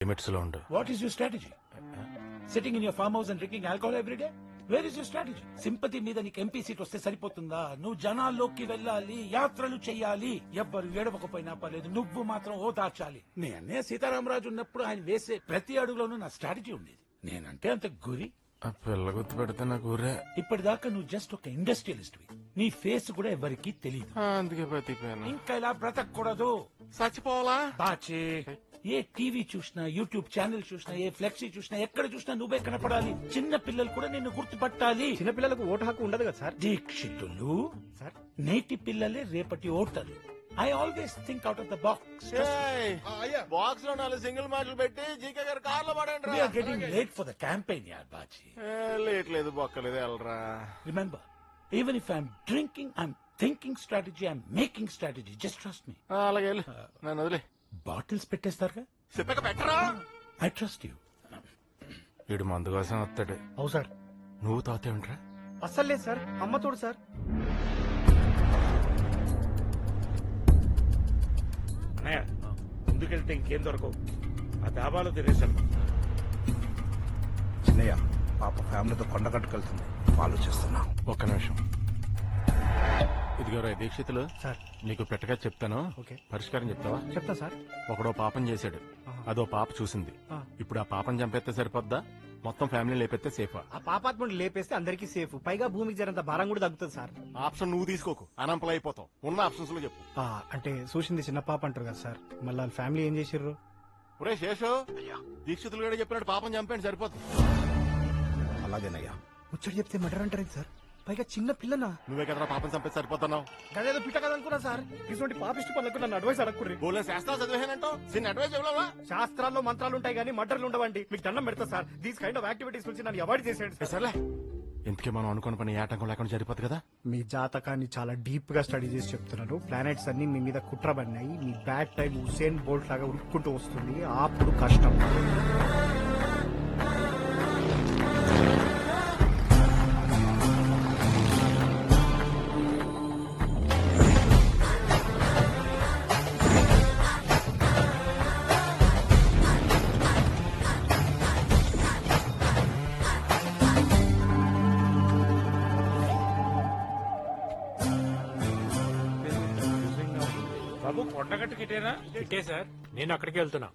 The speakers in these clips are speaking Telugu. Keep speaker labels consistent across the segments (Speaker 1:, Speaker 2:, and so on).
Speaker 1: లిమిట్స్ లో ఉండు.
Speaker 2: What is your strategy? Sitting in your farmhouse and drinking alcohol every day? Where is your strategy? Sympathy మీద నీకు ఎంపీ సీట్ వస్తే సరిపోతుందా? నువ్వు జనాల్లోకి వెళ్ళాలి, యాత్రలు చెయ్యాలి. ఎవ్వరు ఏడవకపోయినా పర్లేదు, నువ్వు మాత్రం ఓదార్చాలి. నేనే సీతారామరాజు ఉన్నప్పుడు ఆయన వేసే ప్రతి అడుగులోనూ నా స్ట్రాటజీ ఉండేది. నేనంటే అంత గురి.
Speaker 1: ఆ పిల్ల గుర్తు పెడితే నాకు ఊరే.
Speaker 2: ఇప్పటిదాకా నువ్వు జస్ట్ ఒక ఇండస్ట్రియలిస్ట్. నీ ఫేస్ కూడా ఎవరికి తెలియదు.
Speaker 1: అందుకే బతికిపోయాను.
Speaker 2: ఇంకా ఇలా బ్రతకూడదు.
Speaker 1: చచ్చిపోవాలా?
Speaker 2: బాచే ఏ టీవీ చూసినా, యూట్యూబ్ ఛానల్ చూసినా, ఏ ఫ్లెక్సీ చూసినా, ఎక్కడ చూసినా నువ్వే కనపడాలి. చిన్న పిల్లలు కూడా నిన్ను గుర్తుపట్టాలి.
Speaker 3: చిన్న పిల్లలకు ఓటు హక్కు ఉండదు కదా సార్.
Speaker 2: దీక్షితులు
Speaker 3: సార్
Speaker 2: నేటి పిల్లలే రేపటి ఓటర్లు. I always think out of the box.
Speaker 1: Box లో 4 సింగిల్ మాటలు పెట్టి జీకే గారు కార్లో పడండి.
Speaker 2: We are getting late for the campaign, yaar baji.
Speaker 1: Late లేదు బొక్కలేదు వెళ్ళరా.
Speaker 2: Remember, even if I'm drinking, I'm thinking strategy, I'm making strategy. Just trust me.
Speaker 1: అలాగే వెళ్ళు. నన్ను వదిలే.
Speaker 2: బాటిల్స్ పెట్టేస్తారుగా.
Speaker 1: చెప్పక పెట్టరా.
Speaker 2: I trust you.
Speaker 1: వీడు మందు కోసం వస్తాడు.
Speaker 3: అవు సార్.
Speaker 1: నువ్వు తాతే ఉంటారా?
Speaker 3: అస్సలు లేదు సార్, అమ్మ తోడు సార్.
Speaker 2: అన్నయ్య ముందుకెళ్తే ఇంకేం దొరకవు. ఆ దాబాలో తినేసాను.
Speaker 4: చిన్నయ్య పాప ఫ్యామిలీతో కొండ కట్టుకెళ్తుంది, ఆలోచిస్తున్నా.
Speaker 1: ఒక్క నిమిషం. ఇదిగోరా దీక్షితులు,
Speaker 3: సార్
Speaker 1: నీకు పెట్టగా చెప్తాను.
Speaker 3: ఓకే.
Speaker 1: పరిష్కారం చెప్తావా?
Speaker 3: చెప్తా సార్.
Speaker 1: ఒకడో పాపం చేశాడు, అదో పాప చూసింది. ఇప్పుడు ఆ పాపం చంపేస్తే సరిపోద్దా, మొత్తం ఫ్యామిలీ లేపెత్తే సేఫా?
Speaker 3: ఆ పాపాత్ముడిని లేపేస్తే అందరికీ సేఫ్, పైగా భూమికి జరంత భారం కూడా తగ్గుతుంది సార్.
Speaker 1: ఆప్షన్ నువ్వు తీసుకోకు, అనంపలు అయిపోతావు. ఉన్న ఆప్షన్స్ లో చెప్పు.
Speaker 3: అంటే చూసింది చిన్న పాప అంటారు కదా సార్, మళ్ళీ వాళ్ళ ఫ్యామిలీ ఏం చేసిర్రు?
Speaker 1: ఒరే శేషు, దీక్షితులు కూడా చెప్పినట్టు పాపం చంపేయండి సరిపోతుంది.
Speaker 4: అలాగేనయ్యా.
Speaker 3: ముచ్చట చెప్తే మర్డర్ అంటారు సార్, పైగా చిన్న పిల్లనా?
Speaker 1: నువ్వే కదరా పాపం చంపేసి సరిపోతున్నావు.
Speaker 3: గదేదో పిట్ట కదా అనుకున్నా సార్. ఇటువంటి పాపిష్టి పనులకు నన్ను అడ్వైస్ అడగకుర్రి.
Speaker 1: బోలే శాస్త్రాలు చదివానంటో చిన్న అడ్వైస్ ఇవ్వలేవా?
Speaker 3: శాస్త్రాల్లో మంత్రాలు ఉంటాయి కానీ మర్డర్లు ఉండవండి. మీకు దండం పెడతా sir, these kind of activities నుంచి నన్ను అవాయిడ్ చేసేయండి సార్.
Speaker 1: సర్లే, ఇంతకీ మనం అనుకున్న పని ఆటంకం లేకుండా సరిపోతుంది కదా.
Speaker 3: మీ జాతకాన్ని చాలా డీప్ గా స్టడీ చేసి చెప్తున్నారు. ప్లానెట్స్ అన్ని మీ మీద కుట్రబడినాయి. మీ బ్యాడ్ టైం హుసేన్ బోల్ట్ లాగా ఉరుక్కుంటూ వస్తుంది, అప్పుడు కష్టం.
Speaker 2: బాబు కొండగట్టుకిటేనా?
Speaker 5: ఇటే సార్, నేను అక్కడికి వెళ్తున్నా.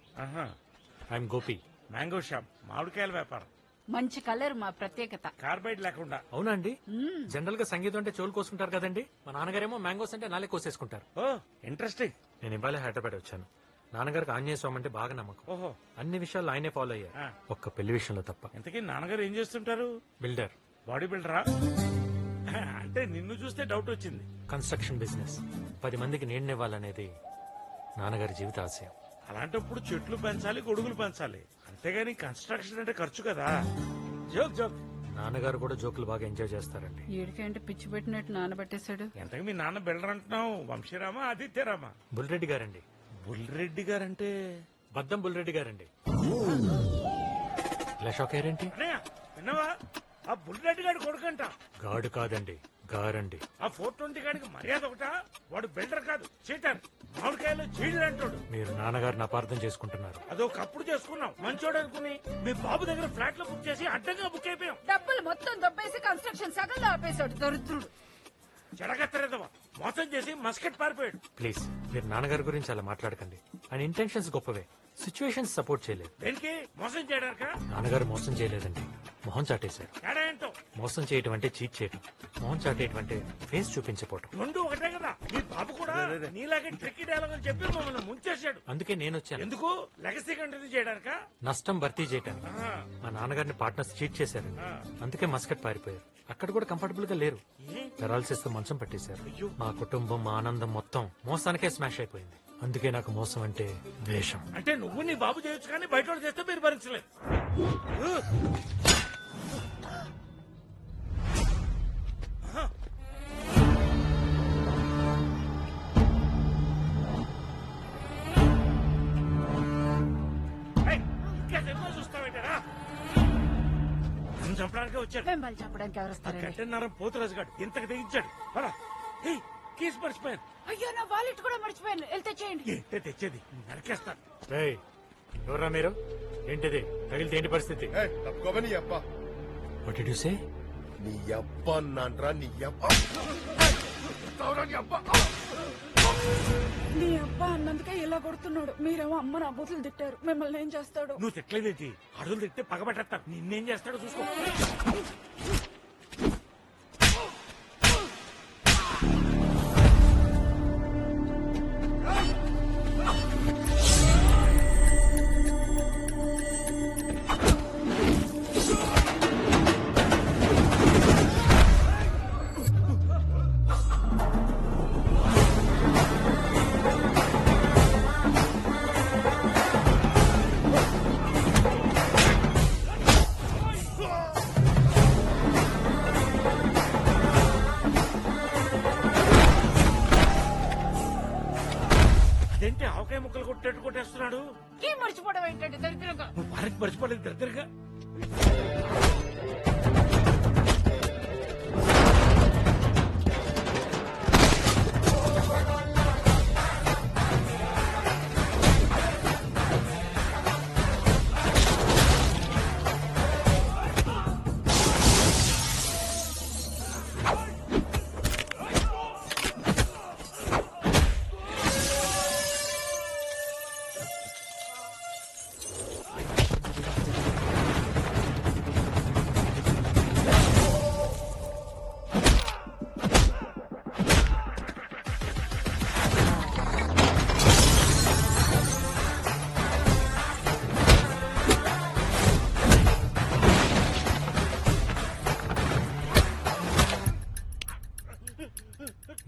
Speaker 5: ఐఎమ్ గోపి.
Speaker 2: మ్యాంగో షాప్, మామిడికాయల వ్యాపారం.
Speaker 6: మంచి కలర్ మా ప్రత్యేకత.
Speaker 2: కార్బైడ్ లేకుండా.
Speaker 5: అవునా అండి? జనరల్ గా సంగీతం అంటే చెవులు కోసుకుంటారు కదండి, మా నాన్నగారేమో మ్యాంగోస్ అంటే నాలే కోసేసుకుంటారు.
Speaker 2: ఓ ఇంట్రెస్టింగ్.
Speaker 5: నేను ఇవాళ హైదరాబాద్ వచ్చాను. నాన్నగారికి ఆంజనేయ స్వామి అంటే బాగా నమ్మకం.
Speaker 2: ఓహో,
Speaker 5: అన్ని విషయాలు ఆయనే ఫాలో అయ్యారు, ఒక్క పెళ్లి విషయంలో తప్ప.
Speaker 2: ఇంతకీ నాన్నగారు ఏం చేస్తుంటారు?
Speaker 5: బిల్డర్.
Speaker 2: బాడీ బిల్డరా? అంటే నిన్ను చూస్తే డౌట్ వచ్చింది.
Speaker 5: Construction business. 10 మందికి నీడనివ్వాలనేది నాన్నగారి జీవిత ఆశయం.
Speaker 2: అలాంటప్పుడు చెట్లు పెంచాలి, గొడుగులు పెంచాలి, అంతేగాని కన్స్ట్రక్షన్ అంటే ఖర్చు కదా. Joke joke.
Speaker 5: నాన్నగారు కూడా జోకులు బాగా ఎంజాయ్ చేస్తారండి.
Speaker 6: ఏడికంటే పిచ్చి పెట్టినట్టు నానబెట్టేశాడు.
Speaker 2: ఎంతకు మీ నాన్న బిల్డర్ అంటున్నావు? వంశీరామా, ఆదిత్యరామా?
Speaker 5: బుల్రెడ్డి గారండి.
Speaker 2: బుల్రెడ్డి గారంటే?
Speaker 5: బద్దం బుల్రెడ్డి గారండి. ఇలా షాక్ అయ్యారేంటి?
Speaker 2: అన్నయ్య విన్నావా? ఆ బుల్రెడ్డి గారి కొడుకంట.
Speaker 5: గాడు కాదండి, గారండి.
Speaker 2: ఆ 420 గాడికి మర్యాద ఒకట. వాడు బిల్డర్ కాదు, చీటర్. మామిడికాయలు చీడలు అంటాడు.
Speaker 5: మీరు నాన్నగారిని అపార్థం చేసుకుంటున్నారు.
Speaker 2: అదొకప్పుడు చేసుకున్నాం, మంచోడు అనుకుని. మీ బాబు దగ్గర ఫ్లాట్ లో బుక్ చేసి అడ్డంగా బుక్ అయిపోయాం.
Speaker 6: డబ్బులు మొత్తం దొబ్బేసి కన్స్ట్రక్షన్ సగంలో ఆపేశాడు దరిద్రుడు.
Speaker 2: జడగత్తరేదవా, మోసం చేసి మస్కెట్ పారిపోయాడు.
Speaker 5: ప్లీజ్, మీరు నాన్నగారి గురించి అలా మాట్లాడకండి. ఆయన ఇంటెన్షన్స్ గొప్పవే, సిచ్యువేషన్స్ సపోర్ట్ చేయలేదు.
Speaker 2: దేనికి? మోసం చేయడానికా?
Speaker 5: నాన్నగారు మోసం చేయలేదండి, మొహం చాటేశారు.
Speaker 2: తేడా ఏంటో?
Speaker 5: మోసం చేయటం అంటే చీట్ చేయటం, మొహం చాటేయటం అంటే ఫేస్ చూపించపోవటం.
Speaker 2: రెండు ఒకటే కదా. మీ బాబు కూడా నీలాగే ట్రిక్కీ డైలాగ్ అని చెప్పి మమ్మల్ని ముంచేశాడు.
Speaker 5: అందుకే నేను వచ్చాను.
Speaker 2: ఎందుకు? లెగసీ కంటిన్యూ చేయడానికా?
Speaker 5: నష్టం భర్తీ చేయటానికి. మా నాన్నగారిని పార్ట్నర్స్ చీట్ చేశారు, అందుకే మస్కట్ పారిపోయారు. అక్కడ కూడా కంఫర్టబుల్ గా లేరు, పెరాలసిస్ తో మంచం పట్టేశారు. మా కుటుంబం, మా ఆనందం మొత్తం మోసానికే స్మాష్ అయిపోయింది. అందుకే నాకు మోసం అంటే ద్వేషం.
Speaker 2: అంటే నువ్వు నీ బాబు చేయొచ్చు కానీ బయట వాళ్ళు చేస్తే మీరు భరించలేదు. ఇంకా సినిమా చూస్తావేంటారా? చంపడానికి వచ్చాడు.
Speaker 6: మిమ్మల్ని చెప్పడానికి ఎవరు వస్తారండి?
Speaker 2: గంటన్నర పోతురాజు గారు ఇంతకు తెగించాడు. కీస్ మర్చిపోయాను.
Speaker 6: అయ్యో, నా వాలెట్ కూడా మర్చిపోయాను. వెళ్తే చేయండి.
Speaker 2: ఏంటే తెచ్చేది? నరికేస్తాను.
Speaker 5: రేయ్, ఎవరా మీరు? ఏంటిది? తగిలితే ఏంటి పరిస్థితి?
Speaker 7: తప్పుకోవని నీ అబ్బా
Speaker 5: వాట్ డిడ్ యు సే?
Speaker 7: నీ అబ్బ అన్నాన్రా నీ అబ్బా
Speaker 6: నీ అబ్బా అన్నందుకే ఇలా కొడుతున్నాడు. మీరేమో అమ్మ నా బూతులు తిట్టారు. మిమ్మల్ని ఏం చేస్తాడు?
Speaker 2: నువ్వు తిట్టలేదేంటి? అడుగులు తిట్టే పగబట్టేస్తాను. నిన్నేం చేస్తాడో చూసుకో. అదేంటి ఆవకాయ ముక్కలు కొట్టేట్టు కొట్టేస్తున్నాడు?
Speaker 6: కీ మర్చిపోవడం ఏంటంటే దరిద్రంగా.
Speaker 2: నువ్వు వారికి మర్చిపోలేదు దగ్గరగా.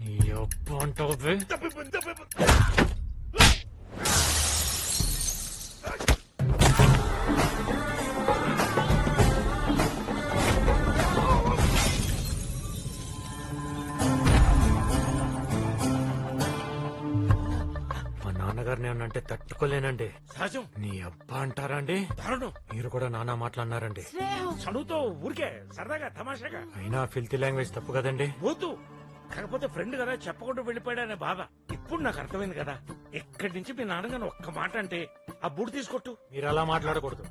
Speaker 5: నీ అబ్బా అంటావు? మా నాన్నగారిని ఏమన్నంటే తట్టుకోలేనండి.
Speaker 2: సహజం.
Speaker 5: నీ అబ్బా అంటారా అండి?
Speaker 2: దారుణం.
Speaker 5: మీరు కూడా నానా మాట్లాడినారండి.
Speaker 2: చదువుతో ఊరికే సరదాగా తమాషాగా.
Speaker 5: అయినా ఫిల్తీ లాంగ్వేజ్ తప్పు కదండి.
Speaker 2: పోతూ కాకపోతే ఫ్రెండ్ కదా చెప్పకుండా వెళ్ళిపోయాడనే బాధ ఇప్పుడు నాకు అర్థమైంది కదా. ఎక్కడి నుంచి మీ నాన్నగారు ఒక్క మాట అంటే ఆ బూడి తీసుకొట్టు.
Speaker 5: మీరు అలా మాట్లాడకూడదు.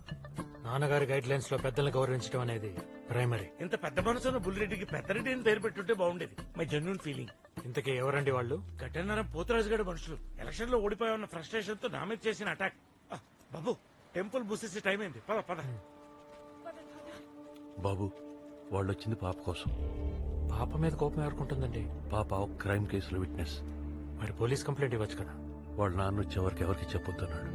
Speaker 5: నాన్నగారి గైడ్ లైన్స్ లో పెద్దల్ని గౌరవించడం అనేది ప్రైమరీ.
Speaker 2: ఇంత పెద్ద మనసున్న బుల్లిరెడ్డికి పెద్దరెడ్డి అని పేరు పెట్టుంటే బాగుండేది. My genuine feeling.
Speaker 5: ఇంతకీ ఎవరండి వాళ్ళు?
Speaker 2: గట్టన్నారం పోతురాజు గడ మనుషులు ఎలక్షన్ లో ఓడిపోయామన్న ఫ్రస్ట్రేషన్ తో నా మీద చేసిన అటాక్. బాబు టెంపుల్ బుసేసి టైం అయింది. పద పద.
Speaker 8: బాబు వాళ్ళొచ్చింది పాప కోసం.
Speaker 5: పాప మీద కోపం ఎవరుకుంటుందండి?
Speaker 8: పాప ఒక క్రైమ్ కేసులో విట్నెస్.
Speaker 5: మరి పోలీస్ కంప్లైంట్ ఇవ్వచ్చు కదా.
Speaker 8: వాళ్ళ నాన్న వచ్చేవరకు ఎవరికి చెప్పొద్దన్నాడు.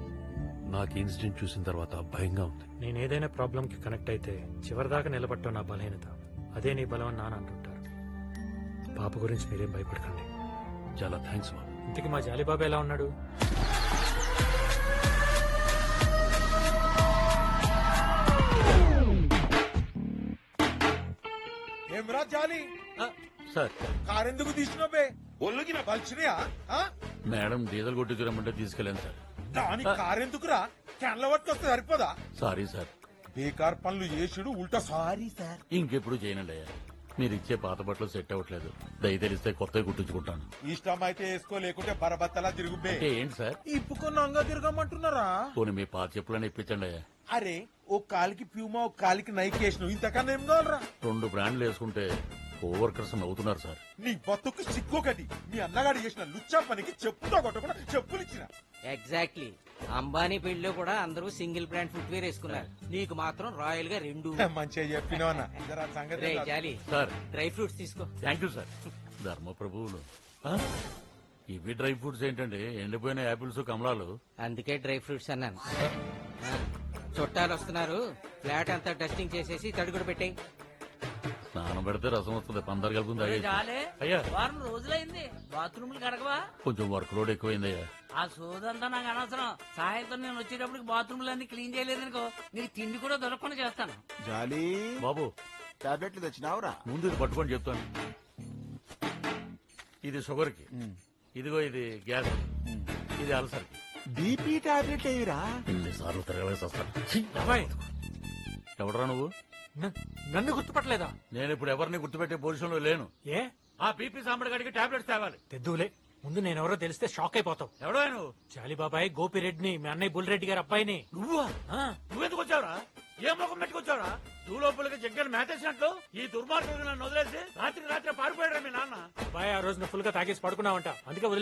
Speaker 8: నాకు ఇన్సిడెంట్ చూసిన తర్వాత భయంగా ఉంది.
Speaker 5: నేను ఏదైనా ప్రాబ్లం కి కనెక్ట్ అయితే చివరిదాకా నిలబట్టడం నా బలహీనత. అదే నీ బలం అని నాన్న అంటుంటారు. పాప గురించి మీరేం భయపడకండి.
Speaker 8: చాలా థ్యాంక్స్ బాబు.
Speaker 5: ఇంతకీ మా జాలీబాబు ఎలా ఉన్నాడు?
Speaker 7: ఏమ్రా జాలి
Speaker 8: సార్
Speaker 7: కారెందుకు తీసినవే? ఒళ్ళుకి నా బలిచినయా?
Speaker 8: మేడం డీజిల్ కొట్టి తిరమంటే తీసుకెళ్ళాను సార్.
Speaker 7: దాని కారెందుకురా? క్యాన్ల పట్టుకొస్తే సరిపోదా?
Speaker 8: Sorry sir.
Speaker 7: బేకార్ పనులు చేసుడు ఉల్టా సారీ సార్.
Speaker 8: ఇంకెప్పుడు చేయనండి అయ్యా. మీరు ఇచ్చే పాత బట్టలు సెట్ అవ్వట్లేదు. దయ తెలిస్తే కొత్తవి కుట్టించుకుంటాను.
Speaker 7: ఇష్టం అయితే వేసుకో, లేకుంటే బరబత్తలా తిరుగుబే.
Speaker 8: అంటే ఏంటి సార్?
Speaker 7: ఇప్పుకున్నంగా తిరగమంటున్నారా?
Speaker 8: పోనీ మీ పాత చెప్పులని ఇప్పించండి అయ్యా.
Speaker 7: అరే ఓ కాలికి ప్యూమా, ఓ కాలికి నైక్ వేసినావు. ఇంతకన్నా ఏం కావాలరా?
Speaker 8: 2 బ్రాండ్లు వేసుకుంటే కోవర్కర్స్ నవ్వుతున్నారు సార్.
Speaker 7: నీ బతుకు సిగ్గొకటి. మీ అన్నగాడు చేసిన లుచ్చా పనికి చెప్పుతో కొట్టకుండా చెప్పులు ఇచ్చిన.
Speaker 9: ఎగ్జాక్ట్లీ. అంబానీ పెళ్లిలో కూడా అందరూ సింగిల్ బ్రాండ్ ఫుట్వేర్ వేసుకున్నారు. నీకు మాత్రం రాయల్ గా 2.
Speaker 7: మంచిగా చెప్పినావు అన్న. ఇద్దరు ఆ సంగతి
Speaker 9: రే
Speaker 7: కాదు.
Speaker 9: జాలి,
Speaker 8: సార్
Speaker 9: డ్రై ఫ్రూట్స్ తీసుకో.
Speaker 8: Thank you sir. ధర్మ ప్రభువులు. ఆ? ఇవి డ్రై ఫ్రూట్స్ ఏంటండి? ఎండిపోయిన యాపిల్స్, కమలాలు.
Speaker 9: అందుకే డ్రై ఫ్రూట్స్ అన్నాను. ఆ, చుట్టాలు వస్తున్నారు. ఫ్లాట్ అంతా డస్టింగ్ చేసేసి తడుగుడు పెట్టాయి.
Speaker 8: స్నానం పెడితే రసం వస్తుంది. పందరు కలుపుంది
Speaker 10: జాలే
Speaker 8: అయ్యా.
Speaker 10: వారం రోజులైంది బాత్రూమ్లు కడగవా?
Speaker 8: కొంచెం వర్క్ లోడ్ ఎక్కువైందయ్యా.
Speaker 10: ఆ సోదంతా నాకు అనవసరం. సాయంత్రం నేను వచ్చేటప్పటికి బాత్రూమ్లు అన్ని క్లీన్ చేయలేదనుకో నీకు తిండి కూడా దొరకకుండా చేస్తాను.
Speaker 7: జాలి
Speaker 8: బాబు
Speaker 7: టాబ్లెట్లు తెచ్చినావురా?
Speaker 8: ముందు ఇది పట్టుకొని చెప్తాను. ఇది షుగర్ కి, ఇదిగో ఇది గ్యాస్, ఇది అల్సర్ కి.
Speaker 7: బీపీ టాబ్లెట్ ఏవిరా?
Speaker 8: ఇన్నిసార్లు తిరగలేసి వస్తాను.
Speaker 5: అబ్బాయి,
Speaker 8: ఎవడరా నువ్వు?
Speaker 5: నన్ను గుర్తుపట్టలేదా?
Speaker 8: నేను ఇప్పుడు ఎవరిని గుర్తుపెట్టే పొజిషన్ లో లేను.
Speaker 5: ఏ
Speaker 8: ఆ బీపీ సాంబడి గడికి టాబ్లెట్స్ తేవాలి.
Speaker 5: తెద్దులే. ముందు నేనెవరో తెలిస్తే షాక్ అయిపోతావు.
Speaker 2: ఎవడో నువ్వు?
Speaker 5: జాలిబాబాయ్ గోపిరెడ్డిని, మీ అన్నయ్య బుల్రెడ్డి గారి అబ్బాయిని.
Speaker 2: నువ్వా?
Speaker 5: ఆ,
Speaker 2: నువ్వెందుకు వచ్చావురా? ఏ ముఖం పెట్టుకొచ్చావురా? లోపలికి జగ్గని మేతేసినట్లు ఈ దుర్మార్గుడు నన్ను వదిలేసి రాత్రి పారిపోయాడు మీ నాన్న.
Speaker 5: అబ్బాయి ఆ రోజున ఫుల్ గా తాగేసి పడుకున్నావంట, అందుకే వదిలేశాను.